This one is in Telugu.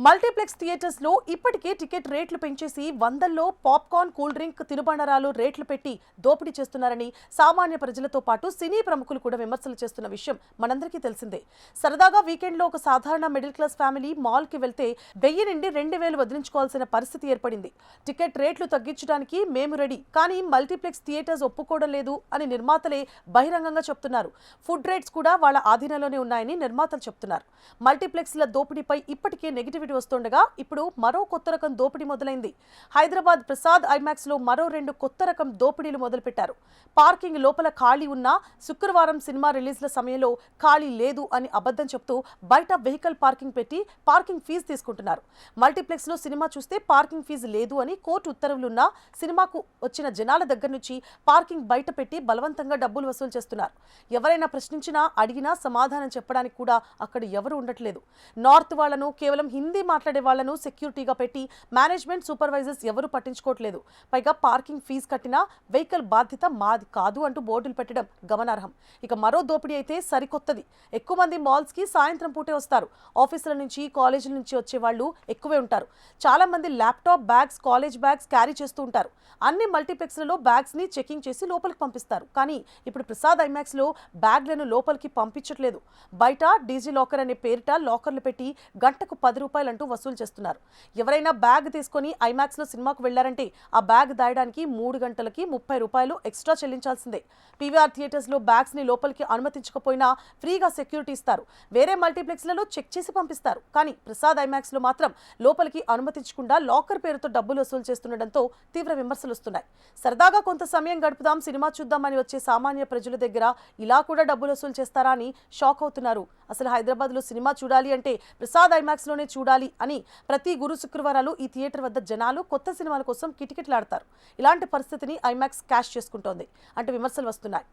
మల్టీప్లెక్స్ థియేటర్స్ లో ఇప్పటికే టికెట్ రేట్లు పెంచేసి వందల్లో పాప్కార్న్ కూల్ డ్రింక్ తినుబండారాలు రేట్లు పెట్టి దోపిడీ చేస్తున్నారని సామాన్య ప్రజలతో పాటు సినీ ప్రముఖులు కూడా విమర్శలు చేస్తున్న విషయం మనందరికీ తెలిసిందే. సరదాగా వీకెండ్ లో ఒక సాధారణ మిడిల్ క్లాస్ ఫ్యామిలీ మాల్ కి వెళ్తే 1000 నుండి 2000 వదిలించుకోవాల్సిన పరిస్థితి ఏర్పడింది. టికెట్ రేట్లు తగ్గించడానికి మేము రెడీ, కానీ మల్టీప్లెక్స్ థియేటర్స్ ఒప్పుకోవడం లేదు అని నిర్మాతలే బహిరంగంగా చెప్తున్నారు. ఫుడ్ రేట్స్ కూడా వాళ్ళ ఆధీనంలోనే ఉన్నాయని నిర్మాతలు చెప్తున్నారు. మల్టీప్లెక్స్ల దోపిడీపై ఇప్పటికే నెగిటివిటీ వస్తుండగా ఇప్పుడు మరో కొత్త రకం దోపిడీ మొదలైంది. హైదరాబాద్ ప్రసాద్ ఐమాక్స్ లో మరో 2 కొత్త రకం దోపిడీలు మొదలుపెట్టారు. పార్కింగ్ లోపల ఖాళీ ఉన్నా శుక్రవారం సినిమా రిలీజ్ల సమయంలో ఖాళీ లేదు అని అబద్ధం చెప్తూ బయట వెహికల్ పార్కింగ్ పెట్టి పార్కింగ్ ఫీజు తీసుకుంటున్నారు. మల్టీప్లెక్స్ లో సినిమా చూస్తే పార్కింగ్ ఫీజు లేదు అని కోర్టు ఉత్తర్వులున్నా సినిమాకు వచ్చిన జనాల దగ్గర నుంచి పార్కింగ్ బయట పెట్టి బలవంతంగా డబ్బులు వసూలు చేస్తున్నారు. ఎవరైనా ప్రశ్నించినా అడిగినా సమాధానం చెప్పడానికి కూడా అక్కడ ఎవరు ఉండట్లేదు. నార్త్ వాళ్లను, కేవలం హిందీ మాట్లాడే వాళ్లను సెక్యూరిటీగా పెట్టి మేనేజ్మెంట్, సూపర్వైజర్స్ ఎవరు పట్టించుకోవట్లేదు. పైగా పార్కింగ్ ఫీజు కట్టినా వెహికల్ బాధ్యత మాది కాదు అంటూ బోర్డులు పెట్టడం గమనార్హం. ఇక మరో దోపిడీ అయితే సరికొత్తది. ఎక్కువ మంది మాల్స్ కి సాయంత్రం పూటే వస్తారు. ఆఫీసుల నుంచి, కాలేజీల నుంచి వచ్చే వాళ్ళు ఎక్కువే ఉంటారు. చాలా మంది laptop bags, college bags carry చేస్తూ ఉంటారు. అన్ని మల్టీప్లెక్స్లలో బ్యాగ్స్ ని చెకింగ్ చేసి లోపలికి పంపిస్తారు. కానీ ఇప్పుడు ప్రసాద్ ఐమాక్స్ లో బ్యాగ్లను లోపలికి పంపించట్లేదు. బయట డీజీ లాకర్ అనే పేరిట లాకర్లు పెట్టి గంటకు 10 రూపాయలు అంటూ వసూలు చేస్తున్నారు. ఎవరైనా బ్యాగ్ తీసుకొని ఐమాక్స్ లో సినిమాకు వెళ్లారంటే ఆ బ్యాగ్ దాయడానికి 3 గంటలకి 30 రూపాయలు ఎక్స్ట్రా చెల్లించాల్సిందే. పీవీఆర్ థియేటర్స్ లో బ్యాగ్స్ ని లోపలికి అనుమతించకపోయినా ఫ్రీగా సెక్యూరిటీ ఇస్తారు. వేరే మల్టీప్లెక్స్లలో చెక్ చేసి పంపిస్తారు. కానీ ప్రసాద్ ఐమాక్స్ లో మాత్రం లోపలికి అనుమతించకుండా లాకర్ పేరుతో డబ్బులు వసూలు చేస్తుండటంతో తీవ్ర విమర్శలు వస్తున్నాయి. సరదాగా కొంత సమయం గడుపుదాం, సినిమా చూద్దామని వచ్చే సామాన్య ప్రజల దగ్గర ఇలా కూడా డబ్బులు వసూలు చేస్తారా అని షాక్ అవుతున్నారు. అసలు హైదరాబాద్ లో సినిమా చూడాలి అంటే ప్రసాద్ ఐమాక్స్ లోనే చూడాలి అని ప్రతి గురు శుక్రవారాలు ఈ థియేటర్ వద్ద జనాలు కొత్త సినిమాల కోసం కిటకిటలాడతారు. ఇలాంటి పరిస్థితిని ఐమాక్స్ క్యాష్ చేసుకుంటోంది అంటూ విమర్శలు వస్తున్నాయి.